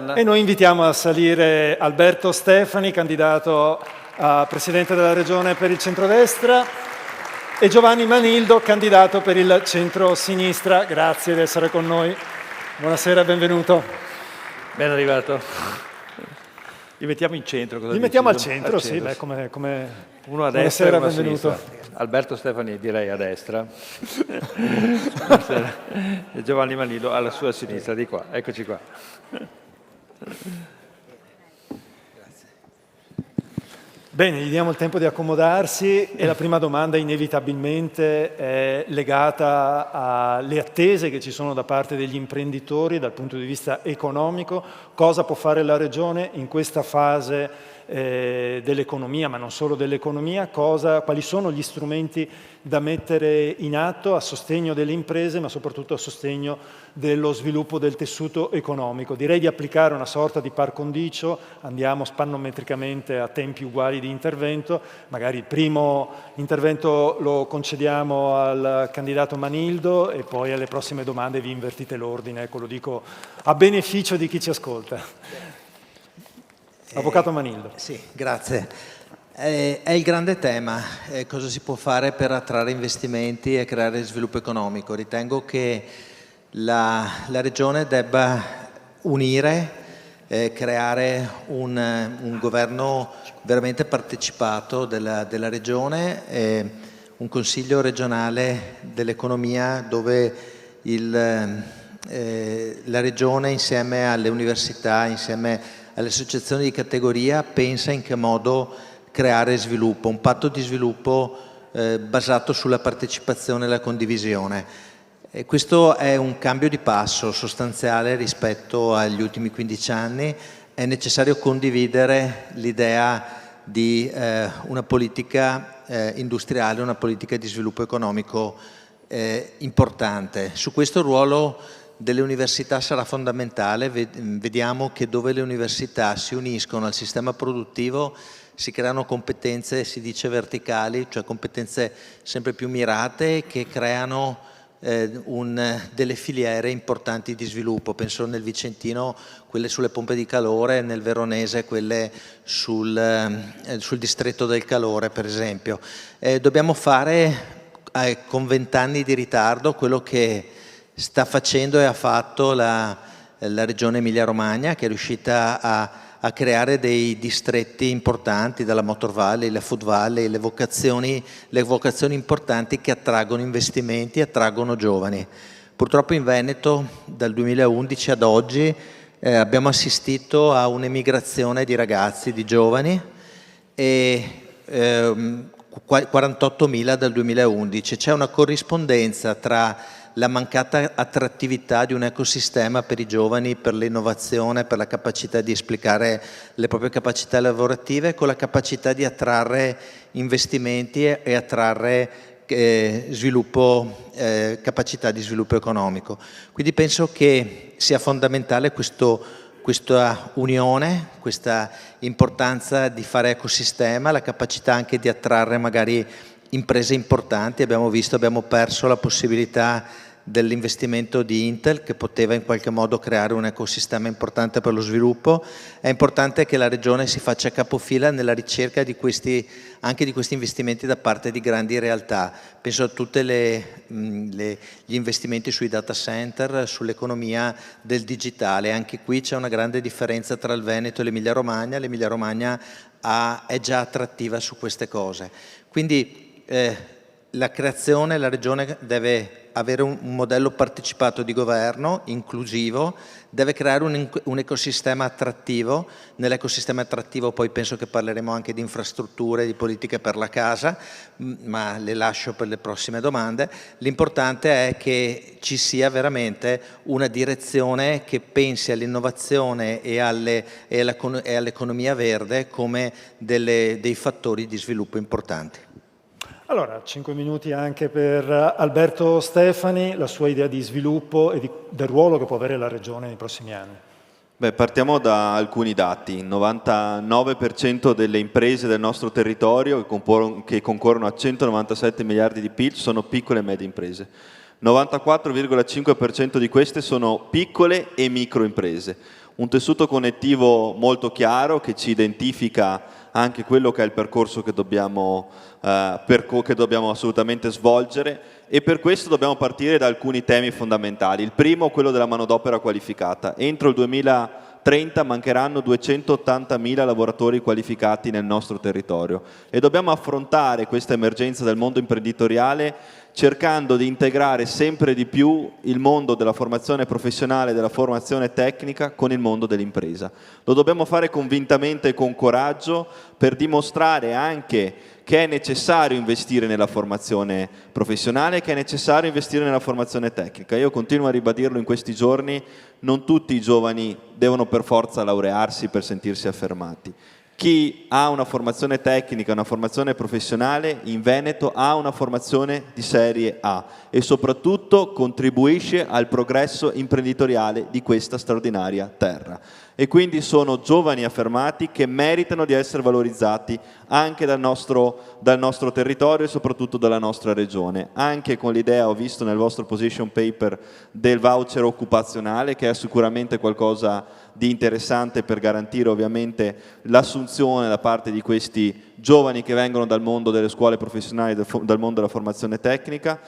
Milan. E noi invitiamo a salire Alberto Stefani, candidato a Presidente della Regione per il centrodestra, e Giovanni Manildo, candidato per il centro-sinistra. Grazie di essere con noi. Buonasera, benvenuto. Ben arrivato. Li mettiamo in centro. Cosa Li dici? mettiamo al centro, sì, centro. beh, come... Uno a destra e uno a benvenuto. sinistra. Alberto Stefani direi a destra. Buonasera. E Giovanni Manildo alla sua sinistra, di qua. Eccoci qua. Bene, gli diamo il tempo di accomodarsi e la prima domanda inevitabilmente è legata alle attese che ci sono da parte degli imprenditori dal punto di vista economico. Cosa può fare la Regione in questa fase dell'economia, ma non solo dell'economia? Quali sono gli strumenti da mettere in atto a sostegno delle imprese, ma soprattutto a sostegno dello sviluppo del tessuto economico? Direi di applicare una sorta di par condicio, andiamo spannometricamente a tempi uguali di intervento, magari il primo intervento lo concediamo al candidato Manildo e poi alle prossime domande vi invertite l'ordine, ecco, lo dico a beneficio di chi ci ascolta. Avvocato Manildo. Sì, grazie. È il grande tema, cosa si può fare per attrarre investimenti e creare sviluppo economico. Ritengo che la Regione debba unire, creare un governo veramente partecipato della Regione, un consiglio regionale dell'economia dove la Regione insieme alle università, insieme alle associazioni di categoria pensa in che modo creare sviluppo, un patto di sviluppo basato sulla partecipazione e la condivisione. E questo è un cambio di passo sostanziale rispetto agli ultimi 15 anni. È necessario condividere l'idea di una politica industriale, una politica di sviluppo economico importante. Su questo il ruolo delle università sarà fondamentale. Vediamo che dove le università si uniscono al sistema produttivo si creano competenze, si dice verticali, cioè competenze sempre più mirate che creano delle filiere importanti di sviluppo. Penso nel Vicentino quelle sulle pompe di calore, nel Veronese quelle sul distretto del calore, per esempio. Dobbiamo fare con 20 anni di ritardo quello che sta facendo e ha fatto la Regione Emilia-Romagna, che è riuscita a creare dei distretti importanti, dalla Motor Valley, la Food Valley, le vocazioni importanti che attraggono investimenti, attraggono giovani. Purtroppo in Veneto dal 2011 ad oggi abbiamo assistito a un'emigrazione di ragazzi, di giovani, e 48.000 dal 2011. C'è una corrispondenza tra la mancata attrattività di un ecosistema per i giovani, per l'innovazione, per la capacità di esplicare le proprie capacità lavorative, con la capacità di attrarre investimenti e attrarre capacità di sviluppo economico. Quindi penso che sia fondamentale questa unione, questa importanza di fare ecosistema, la capacità anche di attrarre magari imprese importanti. Abbiamo perso la possibilità dell'investimento di Intel, che poteva in qualche modo creare un ecosistema importante per lo sviluppo. È importante che la Regione si faccia capofila nella ricerca anche di questi investimenti da parte di grandi realtà. Penso a tutti gli investimenti sui data center, sull'economia del digitale. Anche qui c'è una grande differenza tra il Veneto e l'Emilia Romagna. L'Emilia Romagna è già attrattiva su queste cose. Quindi la Regione deve avere un modello partecipato di governo, inclusivo, deve creare un ecosistema attrattivo. Nell'ecosistema attrattivo poi penso che parleremo anche di infrastrutture, di politiche per la casa, ma le lascio per le prossime domande. L'importante è che ci sia veramente una direzione che pensi all'innovazione e all'economia verde come dei fattori di sviluppo importanti. Allora, 5 minuti anche per Alberto Stefani, la sua idea di sviluppo e del ruolo che può avere la Regione nei prossimi anni. Beh, partiamo da alcuni dati. Il 99% delle imprese del nostro territorio che concorrono a 197 miliardi di PIL sono piccole e medie imprese. 94,5% di queste sono piccole e micro imprese. Un tessuto connettivo molto chiaro che ci identifica anche quello che è il percorso che dobbiamo assolutamente svolgere, e per questo dobbiamo partire da alcuni temi fondamentali. Il primo, quello della manodopera qualificata. Entro il 2030 mancheranno 280.000 lavoratori qualificati nel nostro territorio e dobbiamo affrontare questa emergenza del mondo imprenditoriale cercando di integrare sempre di più il mondo della formazione professionale e della formazione tecnica con il mondo dell'impresa. Lo dobbiamo fare convintamente e con coraggio per dimostrare anche che è necessario investire nella formazione professionale, che è necessario investire nella formazione tecnica. Io continuo a ribadirlo in questi giorni, non tutti i giovani devono per forza laurearsi per sentirsi affermati. Chi ha una formazione tecnica, una formazione professionale in Veneto ha una formazione di serie A e soprattutto contribuisce al progresso imprenditoriale di questa straordinaria terra. E quindi sono giovani affermati che meritano di essere valorizzati anche dal nostro territorio e soprattutto dalla nostra regione. Anche con l'idea, ho visto nel vostro position paper, del voucher occupazionale, che è sicuramente qualcosa di interessante per garantire ovviamente l'assunzione da parte di questi giovani che vengono dal mondo delle scuole professionali, dal mondo della formazione tecnica.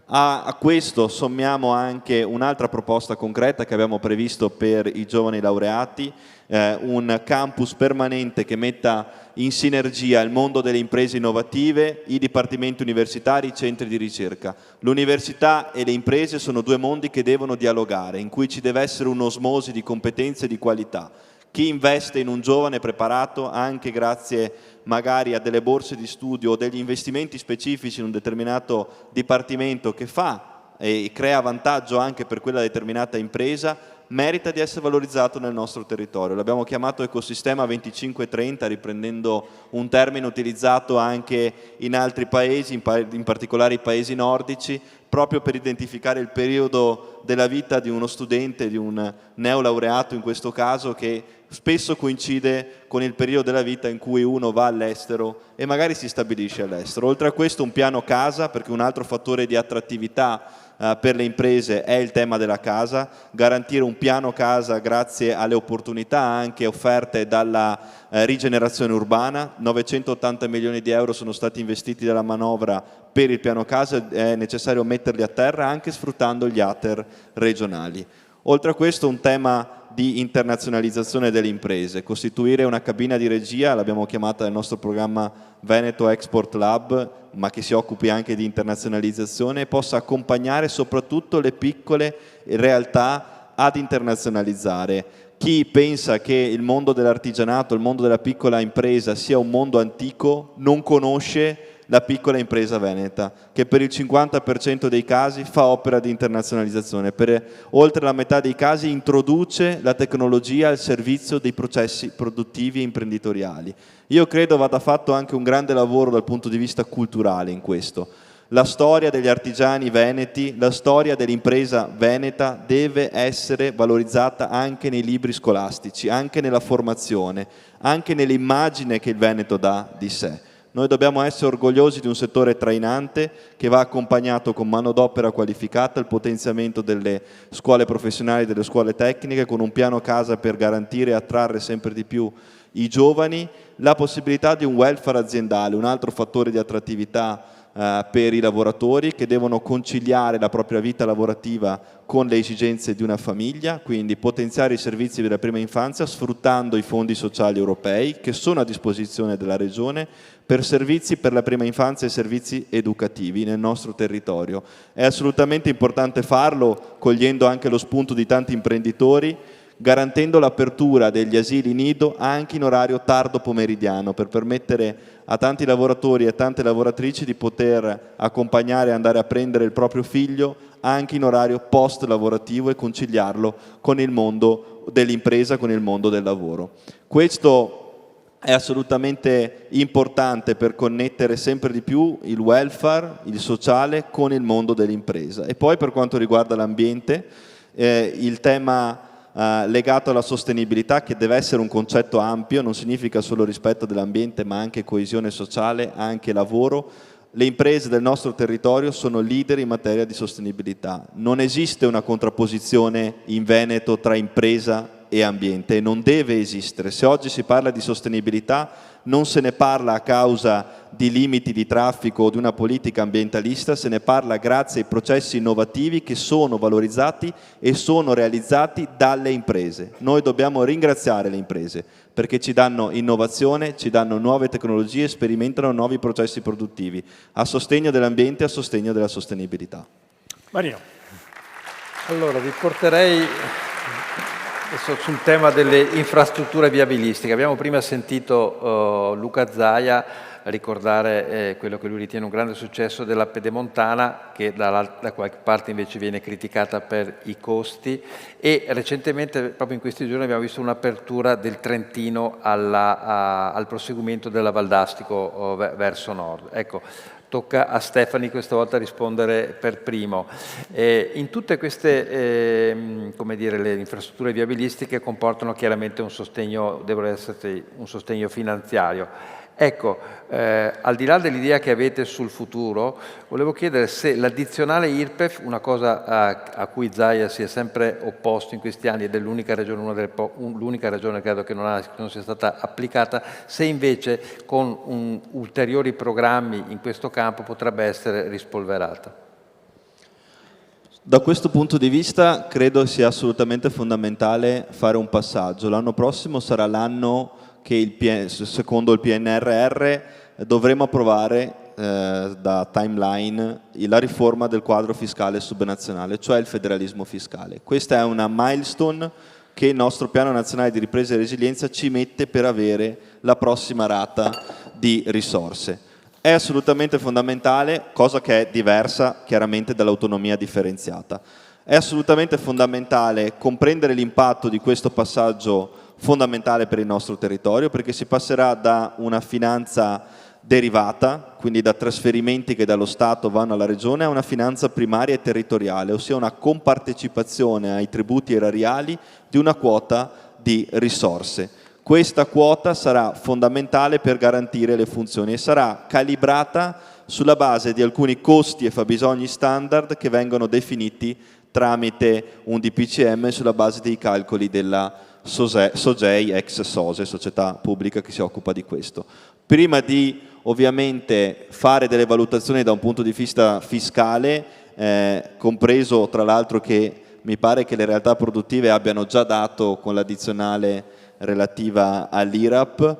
A questo sommiamo anche un'altra proposta concreta che abbiamo previsto per i giovani laureati, un campus permanente che metta in sinergia il mondo delle imprese innovative, i dipartimenti universitari, i centri di ricerca. L'università e le imprese sono due mondi che devono dialogare, in cui ci deve essere un'osmosi di competenze e di qualità. Chi investe in un giovane preparato, anche grazie magari a delle borse di studio o degli investimenti specifici in un determinato dipartimento che fa e crea vantaggio anche per quella determinata impresa, merita di essere valorizzato nel nostro territorio. L'abbiamo chiamato ecosistema 25-30, riprendendo un termine utilizzato anche in altri paesi, in particolare i paesi nordici, proprio per identificare il periodo della vita di uno studente, di un neolaureato in questo caso, che spesso coincide con il periodo della vita in cui uno va all'estero e magari si stabilisce all'estero. Oltre a questo un piano casa, perché un altro fattore di attrattività per le imprese è il tema della casa, garantire un piano casa grazie alle opportunità anche offerte dalla rigenerazione urbana. 980 milioni di euro sono stati investiti dalla manovra per il piano casa, è necessario metterli a terra anche sfruttando gli ATER regionali. Oltre a questo un tema di internazionalizzazione delle imprese, costituire una cabina di regia, l'abbiamo chiamata nel nostro programma Veneto Export Lab, ma che si occupi anche di internazionalizzazione e possa accompagnare soprattutto le piccole realtà ad internazionalizzare. Chi pensa che il mondo dell'artigianato, il mondo della piccola impresa sia un mondo antico, non conosce la piccola impresa veneta, che per il 50% dei casi fa opera di internazionalizzazione, per oltre la metà dei casi introduce la tecnologia al servizio dei processi produttivi e imprenditoriali. Io credo vada fatto anche un grande lavoro dal punto di vista culturale in questo. La storia degli artigiani veneti, la storia dell'impresa veneta deve essere valorizzata anche nei libri scolastici, anche nella formazione, anche nell'immagine che il Veneto dà di sé. Noi dobbiamo essere orgogliosi di un settore trainante che va accompagnato con manodopera qualificata, il potenziamento delle scuole professionali e delle scuole tecniche, con un piano casa per garantire e attrarre sempre di più i giovani, la possibilità di un welfare aziendale, un altro fattore di attrattività per i lavoratori che devono conciliare la propria vita lavorativa con le esigenze di una famiglia, quindi potenziare i servizi della prima infanzia sfruttando i fondi sociali europei che sono a disposizione della Regione per servizi per la prima infanzia e servizi educativi nel nostro territorio. È assolutamente importante farlo cogliendo anche lo spunto di tanti imprenditori, garantendo l'apertura degli asili nido anche in orario tardo pomeridiano per permettere a tanti lavoratori e a tante lavoratrici di poter accompagnare e andare a prendere il proprio figlio anche in orario post lavorativo e conciliarlo con il mondo dell'impresa, con il mondo del lavoro. Questo è assolutamente importante per connettere sempre di più il welfare, il sociale con il mondo dell'impresa. E poi per quanto riguarda l'ambiente, il tema legato alla sostenibilità, che deve essere un concetto ampio, non significa solo rispetto dell'ambiente ma anche coesione sociale, anche lavoro. Le imprese del nostro territorio sono leader in materia di sostenibilità. Non esiste una contrapposizione in Veneto tra impresa e ambiente, e non deve esistere. Se oggi si parla di sostenibilità non se ne parla a causa di limiti di traffico o di una politica ambientalista, se ne parla grazie ai processi innovativi che sono valorizzati e sono realizzati dalle imprese. Noi dobbiamo ringraziare le imprese perché ci danno innovazione, ci danno nuove tecnologie, sperimentano nuovi processi produttivi a sostegno dell'ambiente e a sostegno della sostenibilità. Marino. Allora, vi porterei adesso sul tema delle infrastrutture viabilistiche. Abbiamo prima sentito Luca Zaia ricordare quello che lui ritiene un grande successo della Pedemontana, che da qualche parte invece viene criticata per i costi, e recentemente, proprio in questi giorni, abbiamo visto un'apertura del Trentino al proseguimento della Valdastico verso nord. Ecco, tocca a Stefani questa volta rispondere per primo. In tutte queste, come dire, le infrastrutture viabilistiche comportano chiaramente un sostegno, devono esserci un sostegno finanziario. Ecco, al di là dell'idea che avete sul futuro, volevo chiedere se l'addizionale IRPEF, una cosa a cui Zaia si è sempre opposto in questi anni ed è l'unica regione, l'unica regione credo che non sia stata applicata, se invece con ulteriori programmi in questo campo potrebbe essere rispolverata. Da questo punto di vista credo sia assolutamente fondamentale fare un passaggio. L'anno prossimo sarà l'anno che secondo il PNRR dovremo approvare da timeline la riforma del quadro fiscale subnazionale, cioè il federalismo fiscale. Questa è una milestone che il nostro piano nazionale di ripresa e resilienza ci mette per avere la prossima rata di risorse. È assolutamente fondamentale, cosa che è diversa chiaramente dall'autonomia differenziata. È assolutamente fondamentale comprendere l'impatto di questo passaggio fondamentale per il nostro territorio, perché si passerà da una finanza derivata, quindi da trasferimenti che dallo Stato vanno alla Regione, a una finanza primaria e territoriale, ossia una compartecipazione ai tributi erariali di una quota di risorse. Questa quota sarà fondamentale per garantire le funzioni e sarà calibrata sulla base di alcuni costi e fabbisogni standard che vengono definiti tramite un DPCM sulla base dei calcoli della SOGEI ex SOSE, società pubblica che si occupa di questo. Prima di ovviamente fare delle valutazioni da un punto di vista fiscale, compreso tra l'altro che mi pare che le realtà produttive abbiano già dato con l'addizionale relativa all'IRAP,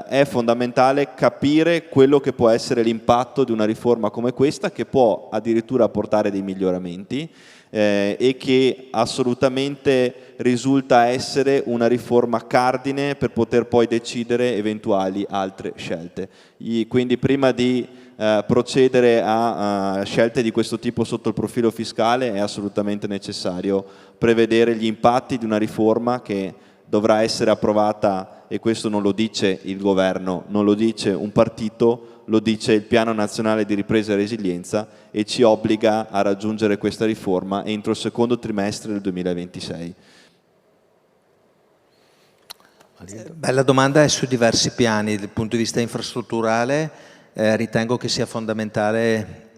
è fondamentale capire quello che può essere l'impatto di una riforma come questa, che può addirittura portare dei miglioramenti e che assolutamente risulta essere una riforma cardine per poter poi decidere eventuali altre scelte. Quindi prima di procedere a scelte di questo tipo sotto il profilo fiscale è assolutamente necessario prevedere gli impatti di una riforma che dovrà essere approvata, e questo non lo dice il governo, non lo dice un partito, lo dice il Piano Nazionale di Ripresa e Resilienza, e ci obbliga a raggiungere questa riforma entro il secondo trimestre del 2026. La domanda è su diversi piani. Dal punto di vista infrastrutturale ritengo che sia fondamentale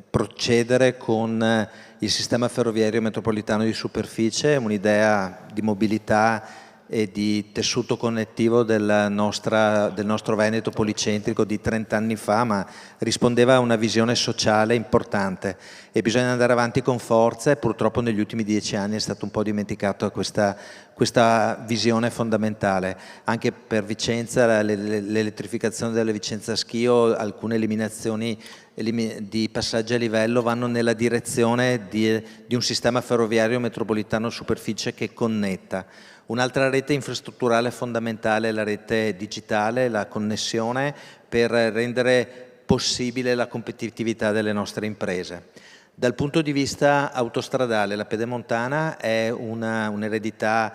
procedere con il sistema ferroviario metropolitano di superficie, un'idea di mobilità e di tessuto connettivo del nostro Veneto policentrico di 30 anni fa, ma rispondeva a una visione sociale importante e bisogna andare avanti con forza, e purtroppo negli ultimi 10 anni è stato un po' dimenticato questa visione fondamentale. Anche per Vicenza, l'elettrificazione della Vicenza Schio, alcune eliminazioni di passaggi a livello vanno nella direzione di un sistema ferroviario metropolitano superficie che connetta. Un'altra rete infrastrutturale fondamentale è la rete digitale, la connessione, per rendere possibile la competitività delle nostre imprese. Dal punto di vista autostradale, la Pedemontana è un'eredità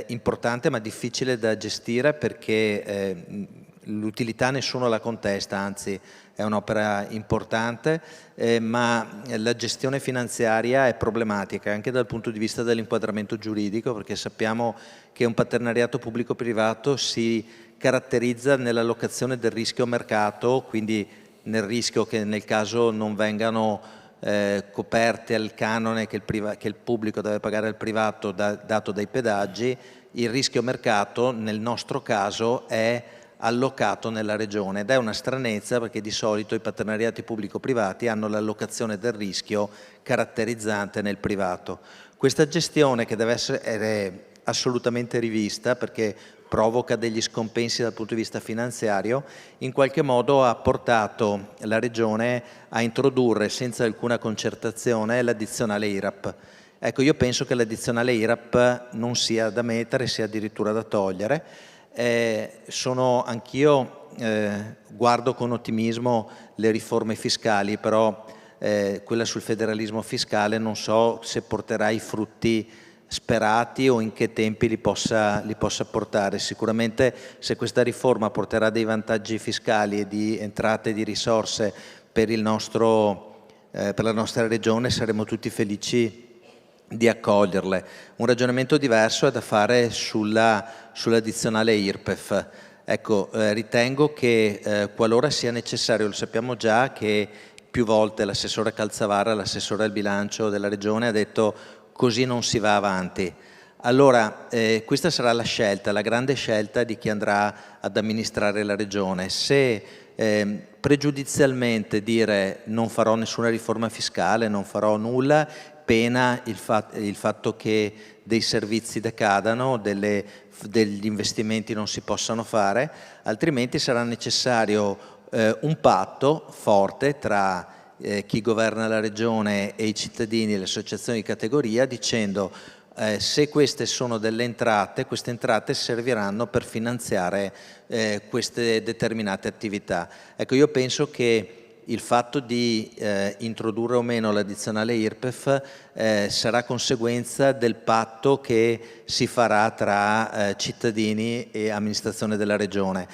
importante ma difficile da gestire, perché l'utilità nessuno la contesta, anzi è un'opera importante, ma la gestione finanziaria è problematica anche dal punto di vista dell'inquadramento giuridico, perché sappiamo che un partenariato pubblico-privato si caratterizza nell'allocazione del rischio mercato, quindi nel rischio che nel caso non vengano coperte al canone che il pubblico deve pagare al privato dato dai pedaggi, il rischio mercato nel nostro caso è allocato nella regione, ed è una stranezza perché di solito i partenariati pubblico-privati hanno l'allocazione del rischio caratterizzante nel privato. Questa gestione, che deve essere assolutamente rivista perché provoca degli scompensi dal punto di vista finanziario, in qualche modo ha portato la regione a introdurre senza alcuna concertazione l'addizionale IRAP. Ecco, io penso che l'addizionale IRAP non sia da mettere, sia addirittura da togliere. Anch'io guardo con ottimismo le riforme fiscali, però quella sul federalismo fiscale non so se porterà i frutti sperati o in che tempi li possa portare. Sicuramente se questa riforma porterà dei vantaggi fiscali e di entrate di risorse per la nostra regione, saremo tutti felici di accoglierle. Un ragionamento diverso è da fare sull'addizionale IRPEF. Ecco, ritengo che qualora sia necessario, lo sappiamo già che più volte l'assessore Calzavarra, l'assessore al bilancio della regione, ha detto così non si va avanti. Allora, questa sarà la scelta, la grande scelta di chi andrà ad amministrare la regione. Se pregiudizialmente dire non farò nessuna riforma fiscale, non farò nulla, pena il fatto che dei servizi decadano, degli investimenti non si possano fare, altrimenti sarà necessario un patto forte tra chi governa la regione e i cittadini e le associazioni di categoria, dicendo se queste sono delle entrate, queste entrate serviranno per finanziare queste determinate attività. Ecco, io penso che il fatto di introdurre o meno l'addizionale IRPEF sarà conseguenza del patto che si farà tra cittadini e amministrazione della regione.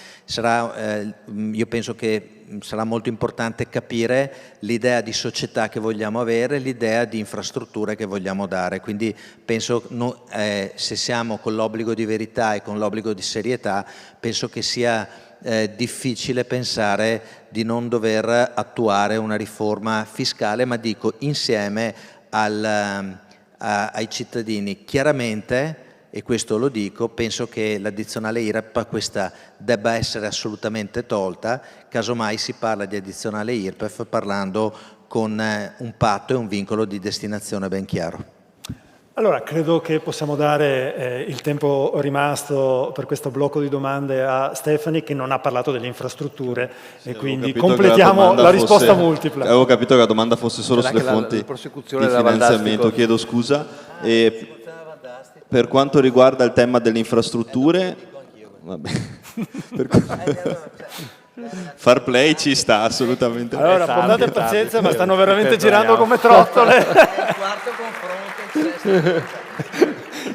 Io penso che sarà molto importante capire l'idea di società che vogliamo avere, l'idea di infrastrutture che vogliamo dare. Quindi penso, se siamo con l'obbligo di verità e con l'obbligo di serietà, penso che sia difficile pensare di non dover attuare una riforma fiscale, ma dico insieme ai cittadini. Chiaramente, e questo lo dico, penso che l'addizionale IRAP questa debba essere assolutamente tolta, casomai si parla di addizionale IRPEF parlando con un patto e un vincolo di destinazione ben chiaro. Allora, credo che possiamo dare il tempo rimasto per questo blocco di domande a Stefani, che non ha parlato delle infrastrutture, e quindi completiamo la risposta multipla. Avevo capito che la domanda fosse solo sulle fonti di finanziamento, chiedo scusa. E per quanto riguarda il tema delle infrastrutture, vabbè. Fair play ci sta assolutamente. Allora, abbiate pazienza, ma stanno veramente girando come trottole.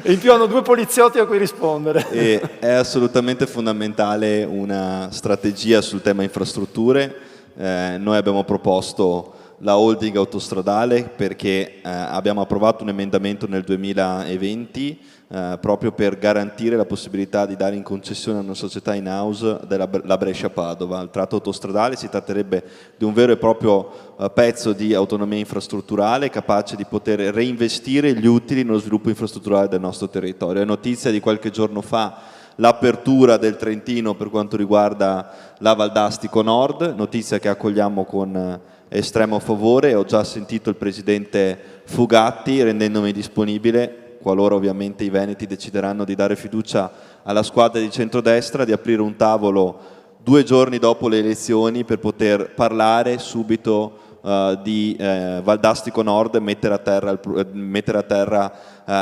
E in più hanno 2 poliziotti a cui rispondere. E è assolutamente fondamentale una strategia sul tema infrastrutture. Noi abbiamo proposto la holding autostradale perché abbiamo approvato un emendamento nel 2020 proprio per garantire la possibilità di dare in concessione a una società in house la Brescia-Padova. Il tratto autostradale si tratterebbe di un vero e proprio pezzo di autonomia infrastrutturale capace di poter reinvestire gli utili nello sviluppo infrastrutturale del nostro territorio. È notizia di qualche giorno fa l'apertura del Trentino per quanto riguarda la Valdastico Nord, notizia che accogliamo con estremo favore. Ho già sentito il presidente Fugatti rendendomi disponibile, qualora ovviamente i veneti decideranno di dare fiducia alla squadra di centrodestra, di aprire un tavolo 2 giorni dopo le elezioni per poter parlare subito di Valdastico Nord e mettere a terra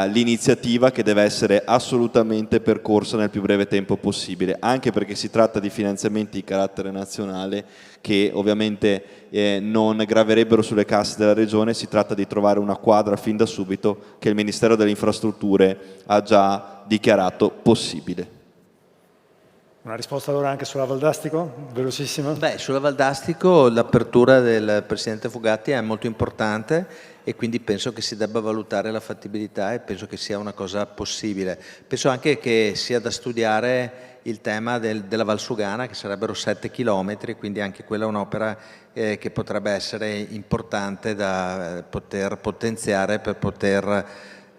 l'iniziativa che deve essere assolutamente percorsa nel più breve tempo possibile, anche perché si tratta di finanziamenti di carattere nazionale che ovviamente non graverebbero sulle casse della regione. Si tratta di trovare una quadra fin da subito che il Ministero delle Infrastrutture ha già dichiarato possibile. Una risposta allora anche sulla Valdastico, velocissima? Beh, sulla Valdastico l'apertura del Presidente Fugatti è molto importante e quindi penso che si debba valutare la fattibilità e penso che sia una cosa possibile. Penso anche che sia da studiare il tema della Valsugana, che sarebbero 7 chilometri, quindi anche quella è un'opera che potrebbe essere importante da poter potenziare per poter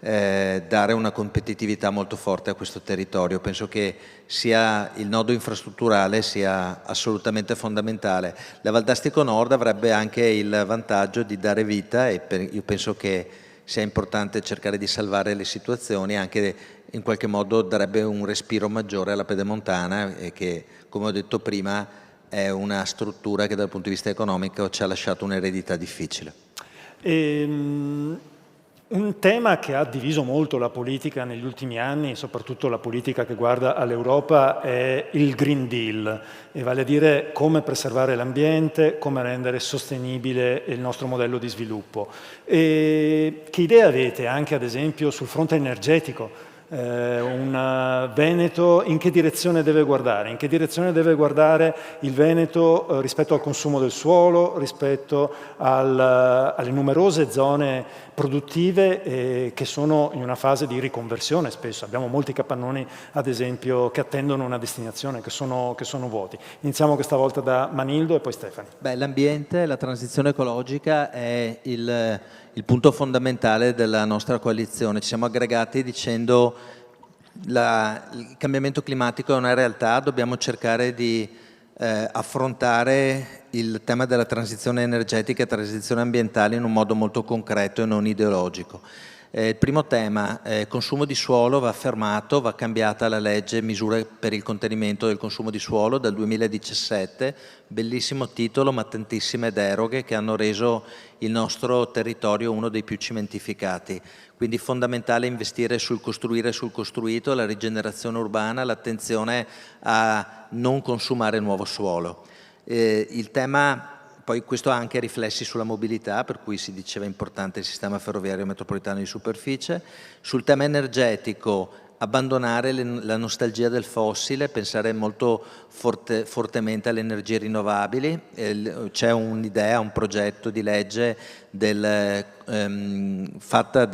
dare una competitività molto forte a questo territorio. Penso che sia il nodo infrastrutturale sia assolutamente fondamentale. La Valdastico Nord avrebbe anche il vantaggio di dare vita, e io penso che sia importante cercare di salvare le situazioni, anche in qualche modo darebbe un respiro maggiore alla Pedemontana, e che, come ho detto prima, è una struttura che dal punto di vista economico ci ha lasciato un'eredità difficile. Un tema che ha diviso molto la politica negli ultimi anni, soprattutto la politica che guarda all'Europa, è il Green Deal, e vale a dire come preservare l'ambiente, come rendere sostenibile il nostro modello di sviluppo. E che idee avete anche, ad esempio, sul fronte energetico? Un Veneto in che direzione deve guardare? In che direzione deve guardare il Veneto rispetto al consumo del suolo, rispetto alle numerose zone produttive che sono in una fase di riconversione spesso? Abbiamo molti capannoni, ad esempio, che attendono una destinazione, che sono vuoti. Iniziamo questa volta da Manildo e poi Stefani. L'ambiente, la transizione ecologica è il punto fondamentale della nostra coalizione. Ci siamo aggregati dicendo il cambiamento climatico è una realtà, dobbiamo cercare di affrontare il tema della transizione energetica e transizione ambientale in un modo molto concreto e non ideologico. Il primo tema, consumo di suolo, va fermato, va cambiata la legge misure per il contenimento del consumo di suolo dal 2017, bellissimo titolo ma tantissime deroghe che hanno reso il nostro territorio uno dei più cementificati. Quindi fondamentale investire sul costruire e sul costruito, la rigenerazione urbana, l'attenzione a non consumare nuovo suolo. Il tema, poi questo ha anche riflessi sulla mobilità, per cui si diceva importante il sistema ferroviario metropolitano di superficie. Sul tema energetico, abbandonare la nostalgia del fossile, pensare molto fortemente alle energie rinnovabili. C'è un'idea, un progetto di legge fatta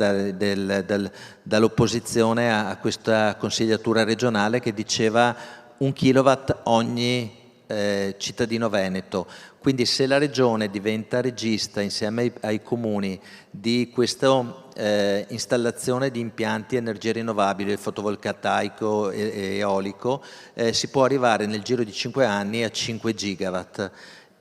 dall'opposizione a questa consigliatura regionale che diceva 1 kilowatt ogni cittadino veneto. Quindi se la regione diventa regista insieme ai comuni di questa installazione di impianti energie rinnovabili, il fotovoltaico e eolico, si può arrivare nel giro di 5 anni a 5 gigawatt.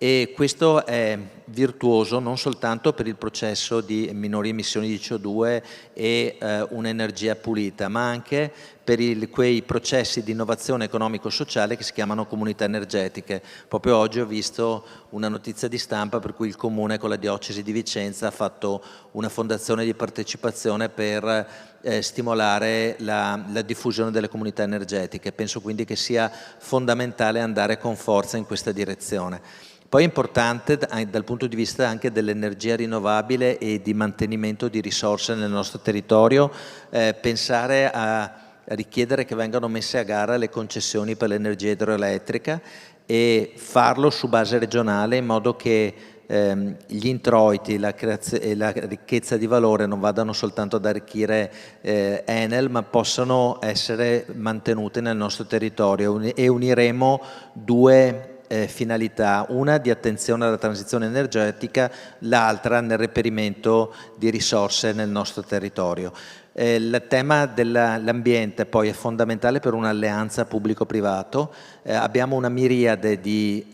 E questo è virtuoso non soltanto per il processo di minori emissioni di CO2 e un'energia pulita, ma anche per quei processi di innovazione economico-sociale che si chiamano comunità energetiche. Proprio oggi ho visto una notizia di stampa per cui il Comune con la Diocesi di Vicenza ha fatto una fondazione di partecipazione per stimolare la diffusione delle comunità energetiche. Penso quindi che sia fondamentale andare con forza in questa direzione. Poi è importante dal punto di vista anche dell'energia rinnovabile e di mantenimento di risorse nel nostro territorio, pensare a richiedere che vengano messe a gara le concessioni per l'energia idroelettrica e farlo su base regionale in modo che gli introiti e la ricchezza di valore non vadano soltanto ad arricchire Enel, ma possano essere mantenute nel nostro territorio, e uniremo due finalità, una di attenzione alla transizione energetica, l'altra nel reperimento di risorse nel nostro territorio. Il tema dell'ambiente poi è fondamentale per un'alleanza pubblico-privato. Abbiamo una miriade di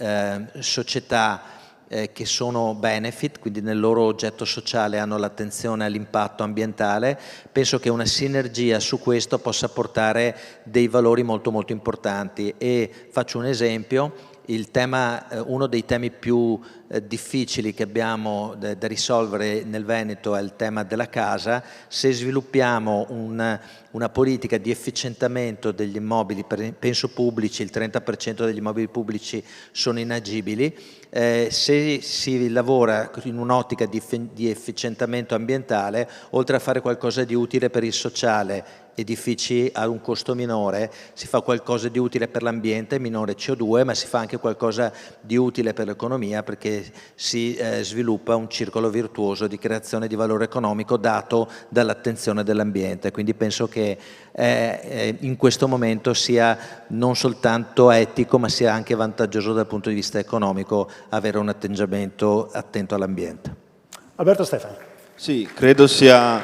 società che sono benefit, quindi nel loro oggetto sociale hanno l'attenzione all'impatto ambientale. Penso che una sinergia su questo possa portare dei valori molto molto importanti, e faccio un esempio. Uno dei temi più difficili che abbiamo da risolvere nel Veneto è il tema della casa. Se sviluppiamo una politica di efficientamento degli immobili, penso pubblici, il 30% degli immobili pubblici sono inagibili, se si lavora in un'ottica di efficientamento ambientale, oltre a fare qualcosa di utile per il sociale, edifici a un costo minore, si fa qualcosa di utile per l'ambiente, minore CO2, ma si fa anche qualcosa di utile per l'economia, perché si sviluppa un circolo virtuoso di creazione di valore economico dato dall'attenzione dell'ambiente. Quindi penso che in questo momento sia non soltanto etico, ma sia anche vantaggioso dal punto di vista economico avere un atteggiamento attento all'ambiente. Alberto Stefani. Sì, credo sia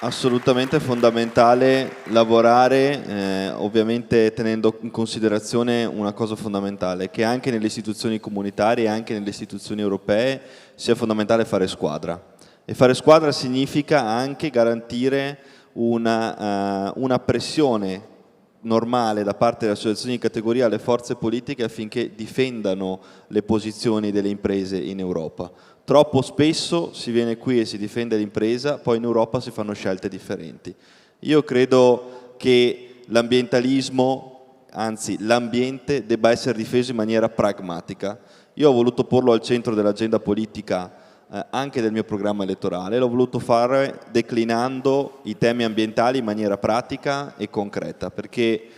assolutamente fondamentale lavorare, ovviamente tenendo in considerazione una cosa fondamentale, che anche nelle istituzioni comunitarie e anche nelle istituzioni europee sia fondamentale fare squadra. E fare squadra significa anche garantire una pressione normale da parte delle associazioni di categoria alle forze politiche affinché difendano le posizioni delle imprese in Europa. Troppo spesso si viene qui e si difende l'impresa, poi in Europa si fanno scelte differenti. Io credo che l'ambientalismo, anzi l'ambiente, debba essere difeso in maniera pragmatica. Io ho voluto porlo al centro dell'agenda politica anche del mio programma elettorale, l'ho voluto fare declinando i temi ambientali in maniera pratica e concreta, perché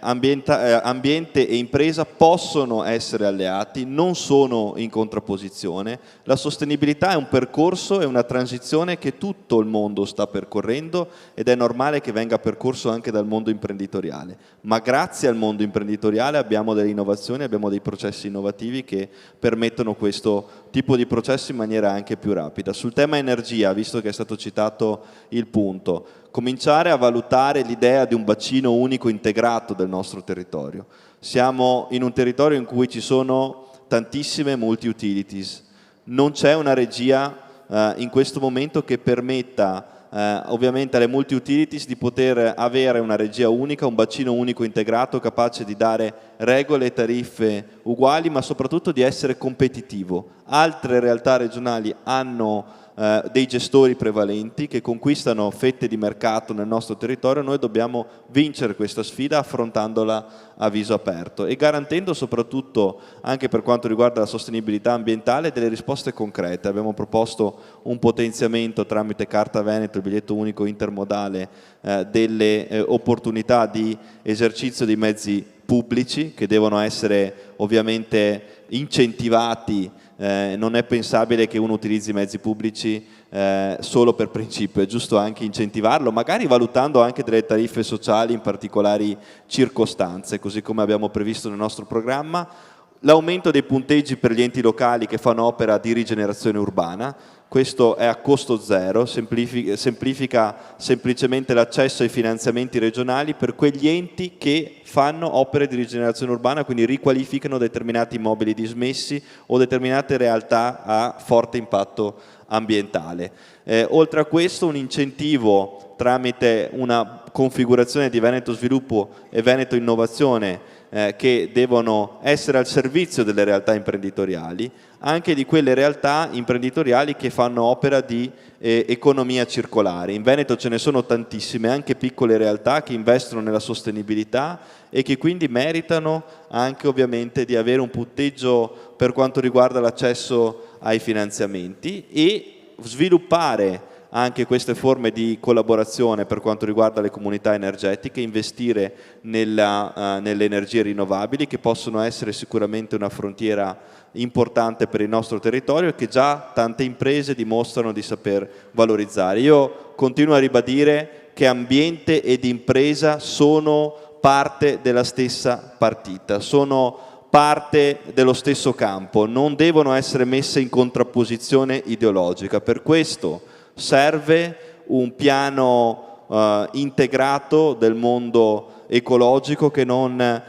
ambiente e impresa possono essere alleati, non sono in contrapposizione. La sostenibilità è un percorso, è una transizione che tutto il mondo sta percorrendo ed è normale che venga percorso anche dal mondo imprenditoriale, ma grazie al mondo imprenditoriale abbiamo delle innovazioni, abbiamo dei processi innovativi che permettono questo tipo di processo in maniera anche più rapida. Sul tema energia, visto che è stato citato il punto, cominciare a valutare l'idea di un bacino unico integrato del nostro territorio. Siamo in un territorio in cui ci sono tantissime multi-utilities. Non c'è una regia in questo momento che permetta ovviamente alle multi-utilities di poter avere una regia unica, un bacino unico integrato capace di dare regole e tariffe uguali, ma soprattutto di essere competitivo. Altre realtà regionali hanno dei gestori prevalenti che conquistano fette di mercato nel nostro territorio. Noi dobbiamo vincere questa sfida affrontandola a viso aperto e garantendo soprattutto, anche per quanto riguarda la sostenibilità ambientale, delle risposte concrete. Abbiamo proposto un potenziamento tramite Carta Veneto, il biglietto unico intermodale, delle opportunità di esercizio dei mezzi pubblici che devono essere ovviamente incentivati. Non è pensabile che uno utilizzi mezzi pubblici solo per principio, è giusto anche incentivarlo, magari valutando anche delle tariffe sociali in particolari circostanze, così come abbiamo previsto nel nostro programma. L'aumento dei punteggi per gli enti locali che fanno opera di rigenerazione urbana, questo è a costo zero, semplifica semplicemente l'accesso ai finanziamenti regionali per quegli enti che fanno opere di rigenerazione urbana, quindi riqualificano determinati immobili dismessi o determinate realtà a forte impatto ambientale. Oltre a questo, un incentivo tramite una configurazione di Veneto Sviluppo e Veneto Innovazione che devono essere al servizio delle realtà imprenditoriali, anche di quelle realtà imprenditoriali che fanno opera di economia circolare. In Veneto ce ne sono tantissime, anche piccole realtà che investono nella sostenibilità e che quindi meritano anche ovviamente di avere un punteggio per quanto riguarda l'accesso ai finanziamenti e sviluppare anche queste forme di collaborazione per quanto riguarda le comunità energetiche, investire nelle energie rinnovabili che possono essere sicuramente una frontiera importante per il nostro territorio e che già tante imprese dimostrano di saper valorizzare. Io continuo a ribadire che ambiente ed impresa sono parte della stessa partita, sono parte dello stesso campo, non devono essere messe in contrapposizione ideologica. Per questo serve un piano integrato del mondo ecologico che non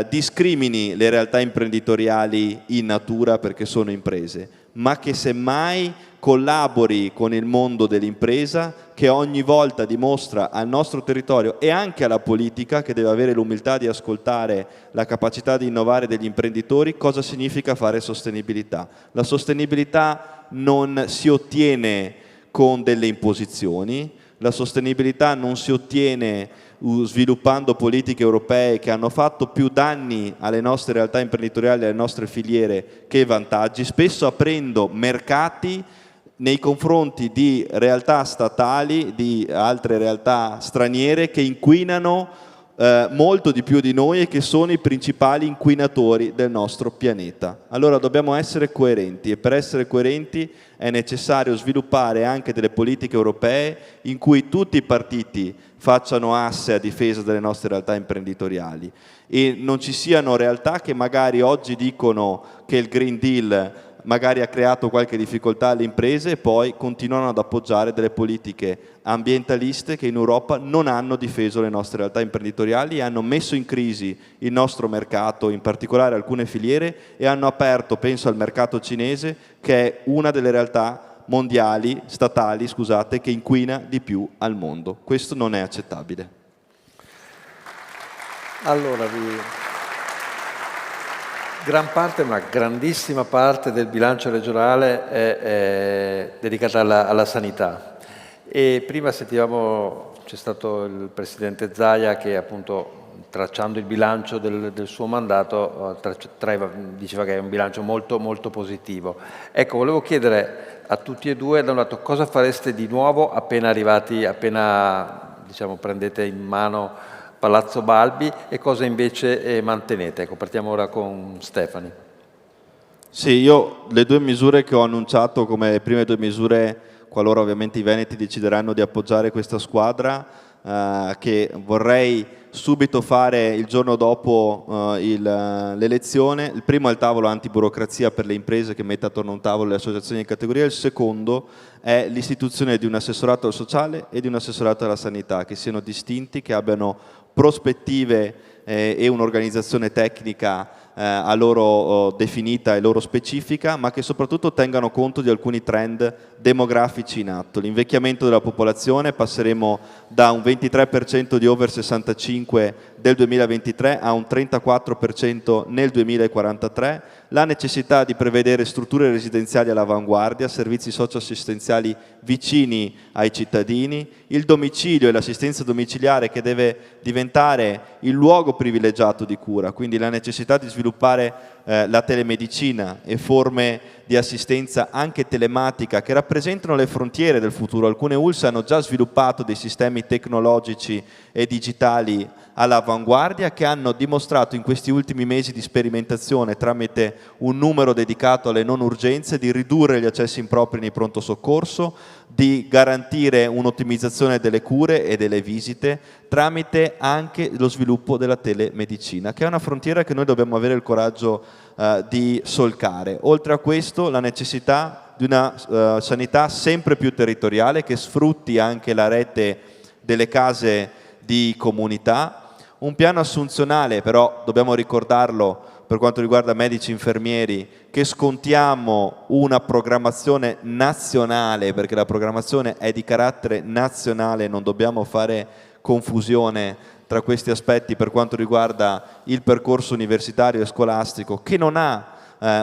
discrimini le realtà imprenditoriali in natura perché sono imprese, ma che semmai collabori con il mondo dell'impresa, che ogni volta dimostra al nostro territorio e anche alla politica, che deve avere l'umiltà di ascoltare la capacità di innovare degli imprenditori, cosa significa fare sostenibilità. La sostenibilità non si ottiene con delle imposizioni, la sostenibilità non si ottiene sviluppando politiche europee che hanno fatto più danni alle nostre realtà imprenditoriali, alle nostre filiere, che vantaggi, spesso aprendo mercati nei confronti di realtà statali, di altre realtà straniere che inquinano molto di più di noi e che sono i principali inquinatori del nostro pianeta. Allora dobbiamo essere coerenti e per essere coerenti è necessario sviluppare anche delle politiche europee in cui tutti i partiti facciano asse a difesa delle nostre realtà imprenditoriali e non ci siano realtà che magari oggi dicono che il Green Deal magari ha creato qualche difficoltà alle imprese e poi continuano ad appoggiare delle politiche ambientaliste che in Europa non hanno difeso le nostre realtà imprenditoriali e hanno messo in crisi il nostro mercato, in particolare alcune filiere, e hanno aperto, penso al mercato cinese, che è una delle realtà mondiali, statali, scusate, che inquina di più al mondo. Questo non è accettabile. Allora, gran parte, ma grandissima parte del bilancio regionale è dedicata alla sanità. E prima sentivamo, c'è stato il Presidente Zaia che appunto tracciando il bilancio del suo mandato diceva che è un bilancio molto, molto positivo. Ecco, volevo chiedere a tutti e due, da un lato, cosa fareste di nuovo appena arrivati, appena diciamo, prendete in mano Palazzo Balbi e cosa invece mantenete? Ecco, partiamo ora con Stefani. Sì, io le due misure che ho annunciato come le prime due misure, qualora ovviamente i veneti decideranno di appoggiare questa squadra, che vorrei subito fare il giorno dopo l'elezione. Il primo è il tavolo antiburocrazia per le imprese che mette attorno a un tavolo le associazioni di categoria, il secondo è l'istituzione di un assessorato al sociale e di un assessorato alla sanità, che siano distinti, che abbiano prospettive e un'organizzazione tecnica a loro definita e loro specifica, ma che soprattutto tengano conto di alcuni trend demografici in atto. L'invecchiamento della popolazione, passeremo da un 23% di over 65 del 2023 a un 34% nel 2043, la necessità di prevedere strutture residenziali all'avanguardia, servizi socioassistenziali vicini ai cittadini, il domicilio e l'assistenza domiciliare che deve diventare il luogo privilegiato di cura, quindi la necessità di sviluppare la telemedicina e forme di assistenza anche telematica che rappresentano le frontiere del futuro. Alcune ULSS hanno già sviluppato dei sistemi tecnologici e digitali all'avanguardia che hanno dimostrato in questi ultimi mesi di sperimentazione tramite un numero dedicato alle non urgenze di ridurre gli accessi impropri nei pronto soccorso, di garantire un'ottimizzazione delle cure e delle visite tramite anche lo sviluppo della telemedicina, che è una frontiera che noi dobbiamo avere il coraggio di solcare. Oltre a questo, la necessità di una sanità sempre più territoriale che sfrutti anche la rete delle case di comunità, un piano assunzionale, però dobbiamo ricordarlo per quanto riguarda medici e infermieri, che scontiamo una programmazione nazionale, perché la programmazione è di carattere nazionale, non dobbiamo fare confusione tra questi aspetti per quanto riguarda il percorso universitario e scolastico, che non ha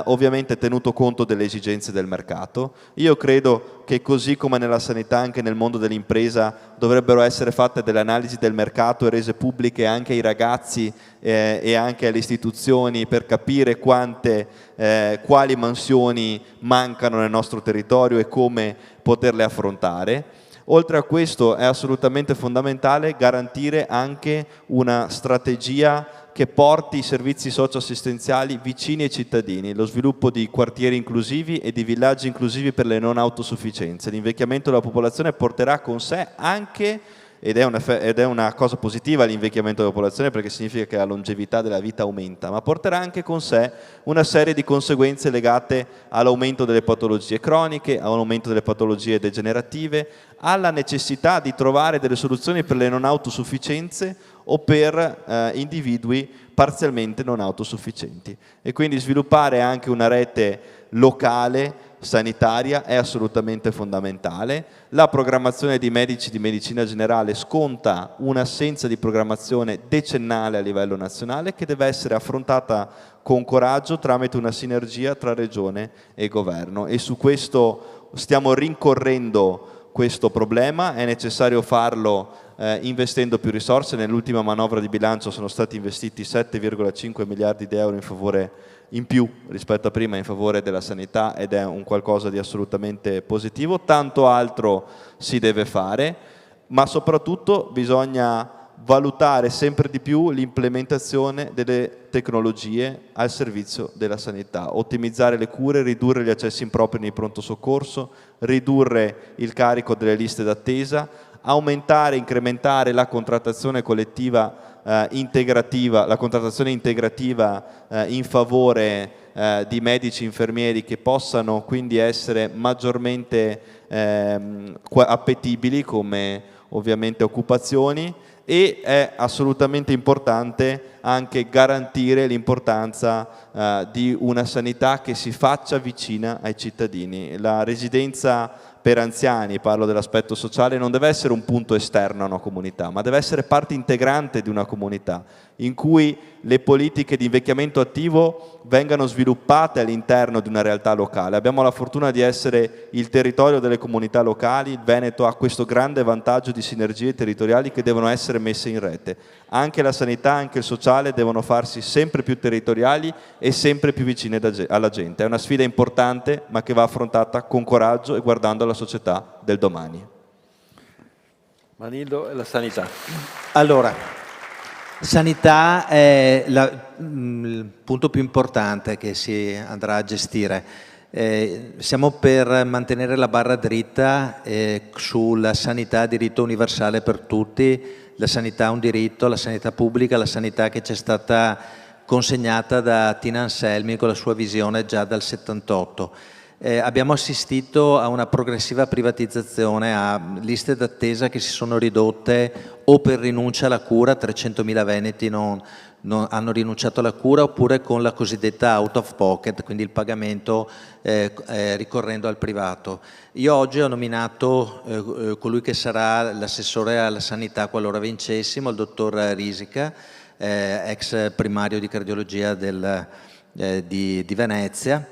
ovviamente tenuto conto delle esigenze del mercato. Io credo che così come nella sanità, anche nel mondo dell'impresa dovrebbero essere fatte delle analisi del mercato e rese pubbliche anche ai ragazzi e anche alle istituzioni per capire quali mansioni mancano nel nostro territorio e come poterle affrontare. Oltre a questo è assolutamente fondamentale garantire anche una strategia che porti i servizi socioassistenziali vicini ai cittadini, lo sviluppo di quartieri inclusivi e di villaggi inclusivi per le non autosufficienze. L'invecchiamento della popolazione porterà con sé anche, ed è una cosa positiva l'invecchiamento della popolazione perché significa che la longevità della vita aumenta, ma porterà anche con sé una serie di conseguenze legate all'aumento delle patologie croniche, all'aumento delle patologie degenerative, alla necessità di trovare delle soluzioni per le non autosufficienze o per individui parzialmente non autosufficienti. E quindi sviluppare anche una rete locale sanitaria è assolutamente fondamentale. La programmazione di medici di medicina generale sconta un'assenza di programmazione decennale a livello nazionale che deve essere affrontata con coraggio tramite una sinergia tra regione e governo, e su questo stiamo rincorrendo questo problema. È necessario farlo investendo più risorse. Nell'ultima manovra di bilancio sono stati investiti 7,5 miliardi di euro in più rispetto a prima in favore della sanità, ed è un qualcosa di assolutamente positivo. Tanto altro si deve fare, ma soprattutto bisogna valutare sempre di più l'implementazione delle tecnologie al servizio della sanità, ottimizzare le cure, ridurre gli accessi impropri nei pronto soccorso, ridurre il carico delle liste d'attesa, aumentare, incrementare la contrattazione collettiva integrativa, la contrattazione integrativa in favore di medici e infermieri che possano quindi essere maggiormente appetibili come ovviamente occupazioni, e è assolutamente importante anche garantire l'importanza di una sanità che si faccia vicina ai cittadini. La residenza per anziani, parlo dell'aspetto sociale, non deve essere un punto esterno a una comunità, ma deve essere parte integrante di una comunità, in cui le politiche di invecchiamento attivo vengano sviluppate all'interno di una realtà locale. Abbiamo la fortuna di essere il territorio delle comunità locali, il Veneto ha questo grande vantaggio di sinergie territoriali che devono essere messe in rete. Anche la sanità, anche il sociale devono farsi sempre più territoriali e sempre più vicine alla gente. È una sfida importante, ma che va affrontata con coraggio e guardando alla società del domani. Manildo e la sanità. Allora, sanità è il punto più importante che si andrà a gestire. Siamo per mantenere la barra dritta sulla sanità, diritto universale per tutti. La sanità è un diritto, la sanità pubblica, la sanità che ci è stata consegnata da Tina Anselmi con la sua visione già dal 78. Abbiamo assistito a una progressiva privatizzazione, a liste d'attesa che si sono ridotte o per rinuncia alla cura, 300.000 veneti non hanno rinunciato alla cura, oppure con la cosiddetta out of pocket, quindi il pagamento ricorrendo al privato. Io oggi ho nominato colui che sarà l'assessore alla sanità qualora vincessimo, il dottor Risica, ex primario di cardiologia di Venezia,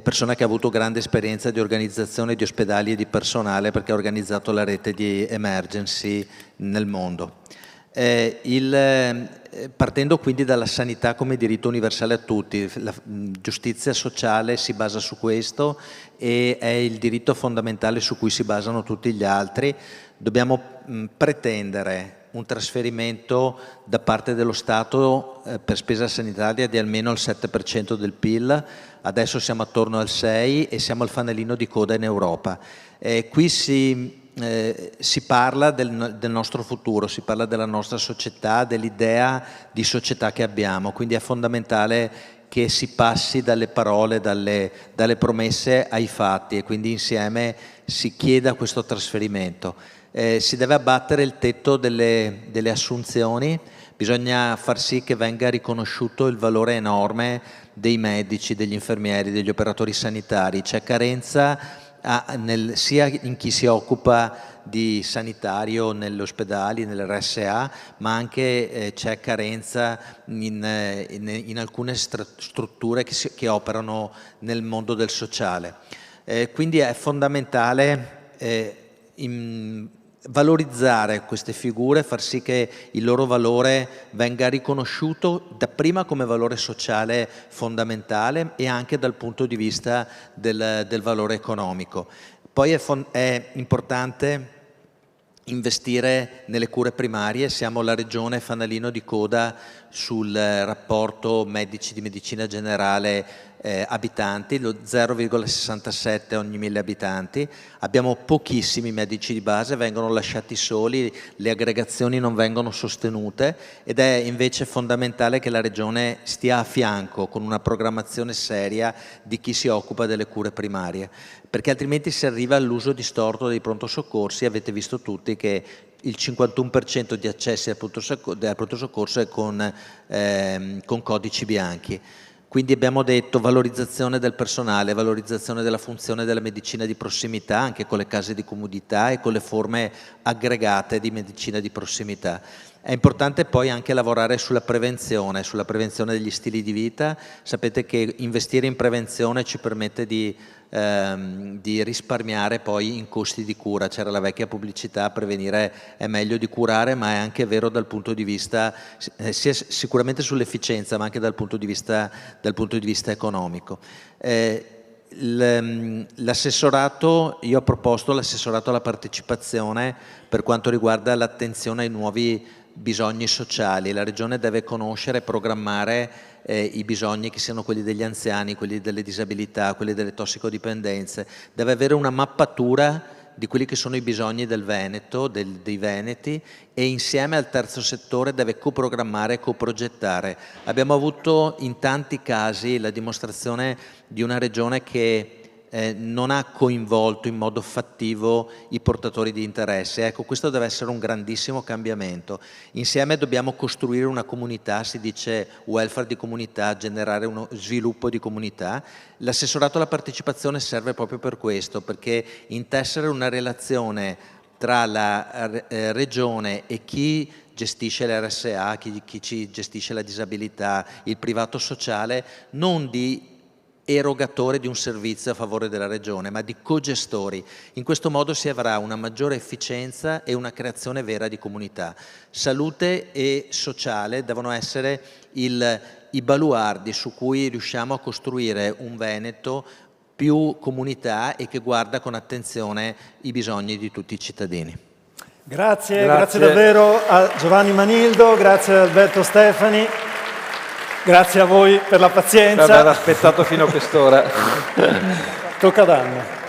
persona che ha avuto grande esperienza di organizzazione di ospedali e di personale, perché ha organizzato la rete di emergency nel mondo. Partendo quindi dalla sanità come diritto universale a tutti, la giustizia sociale si basa su questo e è il diritto fondamentale su cui si basano tutti gli altri. Dobbiamo pretendere un trasferimento da parte dello Stato per spesa sanitaria di almeno il 7% del PIL, adesso siamo attorno al 6% e siamo al fanalino di coda in Europa. Qui si parla del nostro futuro, si parla della nostra società, dell'idea di società che abbiamo, quindi è fondamentale che si passi dalle parole, dalle promesse ai fatti, e quindi insieme si chieda questo trasferimento. Si deve abbattere il tetto delle assunzioni, bisogna far sì che venga riconosciuto il valore enorme dei medici, degli infermieri, degli operatori sanitari. C'è carenza sia in chi si occupa di sanitario negli ospedali, nell'RSA, ma anche c'è carenza in alcune strutture che operano nel mondo del sociale. Quindi è fondamentale valorizzare queste figure, far sì che il loro valore venga riconosciuto dapprima come valore sociale fondamentale e anche dal punto di vista del valore economico. Poi è importante investire nelle cure primarie, siamo la regione fanalino di coda sul rapporto medici di medicina generale abitanti, lo 0,67 ogni 1000 abitanti. Abbiamo pochissimi medici di base, vengono lasciati soli, le aggregazioni non vengono sostenute, ed è invece fondamentale che la regione stia a fianco con una programmazione seria di chi si occupa delle cure primarie, perché altrimenti si arriva all'uso distorto dei pronto soccorsi. Avete visto tutti che il 51% di accessi al pronto soccorso è con codici bianchi. Quindi abbiamo detto valorizzazione del personale, valorizzazione della funzione della medicina di prossimità, anche con le case di comunità e con le forme aggregate di medicina di prossimità. È importante poi anche lavorare sulla prevenzione degli stili di vita. Sapete che investire in prevenzione ci permette di risparmiare poi in costi di cura. C'era la vecchia pubblicità: prevenire è meglio di curare, ma è anche vero dal punto di vista sia sicuramente sull'efficienza, ma anche dal punto di vista economico. L'assessorato, io ho proposto l'assessorato alla partecipazione per quanto riguarda l'attenzione ai nuovi bisogni sociali. La Regione deve conoscere e programmare i bisogni, che siano quelli degli anziani, quelli delle disabilità, quelli delle tossicodipendenze. Deve avere una mappatura di quelli che sono i bisogni del Veneto, dei veneti, e insieme al terzo settore deve coprogrammare e coprogettare. Abbiamo avuto in tanti casi la dimostrazione di una regione che non ha coinvolto in modo fattivo i portatori di interesse. Ecco, questo deve essere un grandissimo cambiamento. Insieme dobbiamo costruire una comunità, si dice welfare di comunità, generare uno sviluppo di comunità. L'assessorato alla partecipazione serve proprio per questo, perché intessere una relazione tra la regione e chi gestisce l'RSA, chi ci gestisce la disabilità, il privato sociale, non di erogatore di un servizio a favore della regione, ma di cogestori. In questo modo si avrà una maggiore efficienza e una creazione vera di comunità. Salute e sociale devono essere i baluardi su cui riusciamo a costruire un Veneto più comunità e che guarda con attenzione i bisogni di tutti i cittadini. Grazie davvero a Giovanni Manildo, grazie ad Alberto Stefani. Grazie a voi per la pazienza. Per aver aspettato fino a quest'ora. Tocca ad Anna.